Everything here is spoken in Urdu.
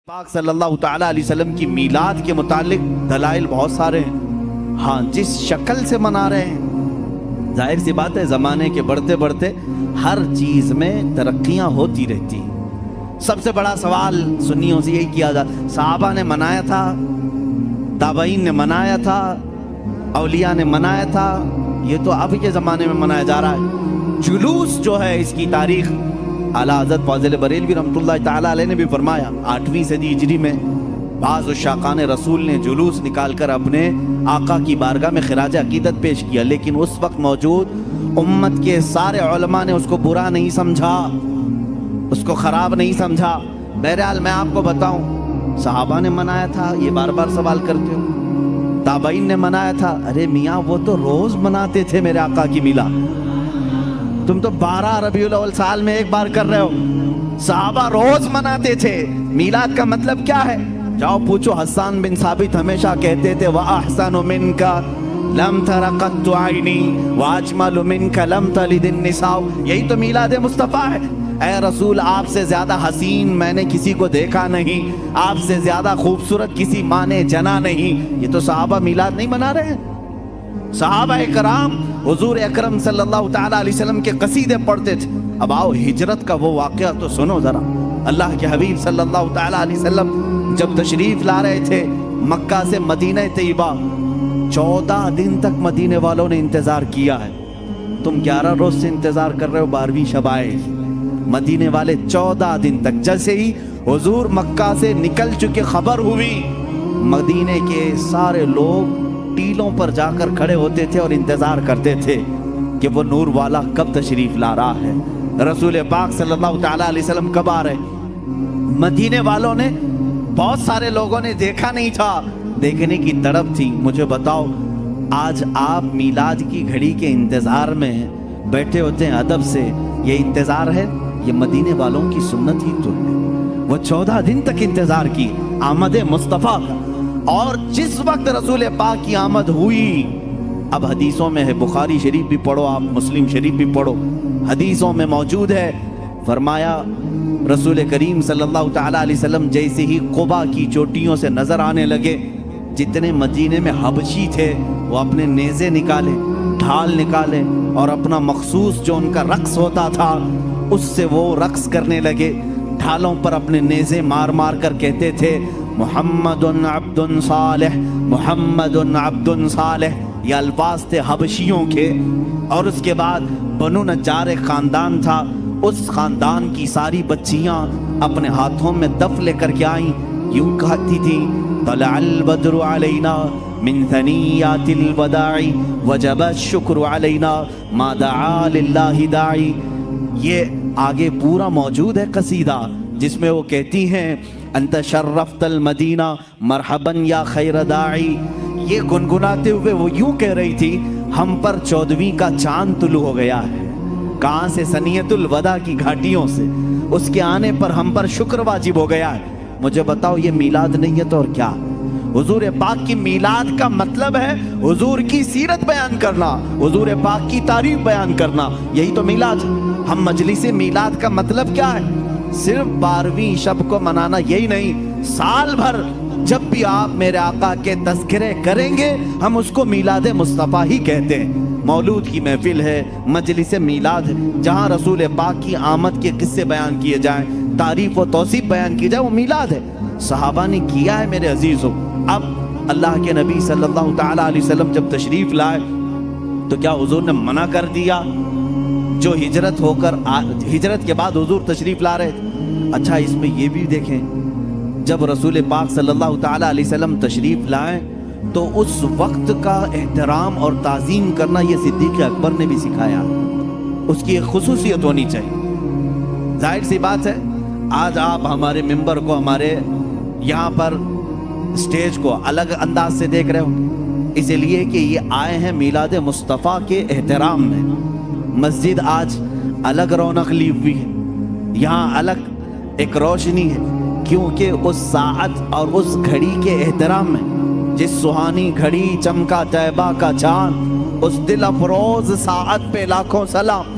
پاک صلی اللہ تعالیٰ علیہ وسلم کی میلاد کے متعلق دلائل بہت سارے ہیں۔ ہاں، جس شکل سے منا رہے ہیں، ظاہر سی بات ہے زمانے کے بڑھتے بڑھتے ہر چیز میں ترقیاں ہوتی رہتی ہیں۔ سب سے بڑا سوال سنیوں سے یہی کیا جاتا، صحابہ نے منایا تھا، تابعین نے منایا تھا، اولیاء نے منایا تھا، یہ تو اب کے زمانے میں منایا جا رہا ہے۔ جلوس جو ہے اس کی تاریخ اعلیٰ حضرت فاضل بریلوی رحمۃ اللہ تعالیٰ علیہ نے بھی فرمایا، 8ویں صدی ہجری میں بعض الشاقان رسول نے جلوس نکال کر اپنے آقا کی بارگاہ میں خراج عقیدت پیش کیا، لیکن اس وقت موجود امت کے سارے علماء نے اس کو برا نہیں سمجھا، اس کو خراب نہیں سمجھا۔ بہرحال میں آپ کو بتاؤں، صحابہ نے منایا تھا، یہ بار بار سوال کرتے ہو، تابعین نے منایا تھا، ارے میاں وہ تو روز مناتے تھے میرے آقا کی میلاد، تم تو 12 ربیع الاول سال میں ایک بار کر رہے ہو، صحابہ روز مناتے تھے۔ میلاد کا مطلب کیا ہے؟ جاؤ پوچھو، حسان بن ثابت ہمیشہ کہتے تھے وَأَحْسَنُ مِنْكَ لَمْ تَرَ قَطُّ عَيْنِي وَأَجْمَلُ مِنْكَ لَمْ تَلِدِ النِّسَاءُ، یہی تو میلاد مصطفیٰ ہے۔ اے رسول، آپ سے زیادہ حسین میں نے کسی کو دیکھا نہیں، آپ سے زیادہ خوبصورت کسی ماں نے جنا نہیں۔ یہ تو صحابہ میلاد نہیں منا رہے ہیں۔ صحابہ کرام حضور اکرم صلی اللہ تعالیٰ علیہ وسلم کے قصیدے پڑھتے تھے۔ اب آؤ ہجرت کا وہ واقعہ تو سنو ذرا۔ اللہ کے حبیب صلی اللہ تعالیٰ علیہ وسلم جب تشریف لا رہے تھے مکہ سے مدینہ طیبہ، 14 دن تک مدینے والوں نے انتظار کیا ہے۔ تم 11 روز سے انتظار کر رہے ہو، 12ویں شب آئے، مدینے والے 14 دن تک۔ جیسے ہی حضور مکہ سے نکل چکے خبر ہوئی، مدینے کے سارے لوگ ٹیلوں پر جا کر کھڑے ہوتے تھے اور انتظار کرتے تھے کہ وہ نور والا کب تشریف لا رہا ہے، رسول پاک صلی اللہ تعالیٰ علیہ وسلم کب آ رہے۔ مدینے والوں نے، بہت سارے لوگوں نے دیکھا نہیں تھا، دیکھنے کی تڑپ تھی۔ مجھے بتاؤ، آج آپ میلاد کی گھڑی کے انتظار میں بیٹھے ہوتے ہیں ادب سے، یہ انتظار ہے؟ یہ مدینے والوں کی سنت ہی تو ہے۔ وہ 14 دن تک انتظار کی آمد مصطفیٰ کا، اور جس وقت رسول پاک کی آمد ہوئی، اب حدیثوں میں ہے، بخاری شریف بھی پڑھو آپ، مسلم شریف بھی پڑھو، حدیثوں میں موجود ہے، فرمایا رسول کریم صلی اللہ تعالیٰ علیہ وسلم جیسے ہی قبا کی چوٹیوں سے نظر آنے لگے، جتنے مدینے میں حبشی تھے وہ اپنے نیزے نکالے، ڈھال نکالے، اور اپنا مخصوص جو ان کا رقص ہوتا تھا اس سے وہ رقص کرنے لگے، ڈھالوں پر اپنے نیزے مار مار کر کہتے تھے محمد عبد صالح، محمد عبد صالح، یہ الفاظ تھے حبشیوں کے۔ اور اس کے بعد بنو نجار ایک خاندان تھا، اس خاندان کی ساری بچیاں اپنے ہاتھوں میں دف لے کر کے آئیں، یوں کہتی تھیں طلع البدر علینا من ثنیات الوداع وجب الشکر علینا ما دعا للہ داعی۔ یہ آگے پورا موجود ہے قصیدہ، جس میں وہ کہتی ہیں انت شرفت المدینہ مرحبا یا خیر داعی۔ یہ گنگناتے ہوئے وہ یوں کہہ رہی تھی ہم پر 14ویں کا چاند طلوع ہو گیا ہے۔ کہاں سے؟ سنیت الوداع کی گھاٹیوں سے، اس کے آنے پر ہم پر شکر واجب ہو گیا ہے۔ مجھے بتاؤ، یہ میلاد نہیں ہے تو اور کیا؟ حضور پاک کی میلاد کا مطلب ہے حضور کی سیرت بیان کرنا، حضور پاک کی تعریف بیان کرنا، یہی تو میلاد۔ ہم مجلس میلاد کا مطلب کیا ہے؟ صرف 12ویں شب کو منانا یہی نہیں، سال بھر جب بھی آپ میرے آقا کے تذکرے کریں گے ہم اس کو میلاد مصطفیٰ ہی کہتے ہیں۔ مولود کی محفل ہے، مجلس میلاد ہے، جہاں رسول پاک کی آمد کے قصے بیان کیے جائیں، تعریف و توصیف بیان کی جائے، وہ میلاد ہے۔ صحابہ نے کیا ہے میرے عزیزوں۔ اب اللہ کے نبی صلی اللہ تعالیٰ علیہ وسلم جب تشریف لائے تو کیا حضور نے منع کر دیا؟ جو ہجرت کے بعد حضور تشریف لا رہے تھے۔ اچھا، اس میں یہ بھی دیکھیں، جب رسول پاک صلی اللہ تعالیٰ علیہ وسلم تشریف لائیں تو اس وقت کا احترام اور تعظیم کرنا یہ صدیق اکبر نے بھی سکھایا، اس کی ایک خصوصیت ہونی چاہیے۔ ظاہر سی بات ہے، آج آپ ہمارے ممبر کو، ہمارے یہاں پر اسٹیج کو الگ انداز سے دیکھ رہے ہو، اس لیے کہ یہ آئے ہیں میلاد مصطفیٰ کے احترام میں۔ مسجد آج الگ رونق لی ہوئی ہے، یہاں الگ ایک روشنی ہے، کیونکہ اس ساعت اور اس گھڑی کے احترام میں، جس سہانی گھڑی چمکا طیبہ کا چاند، اس دل افروز ساعت پہ لاکھوں سلام۔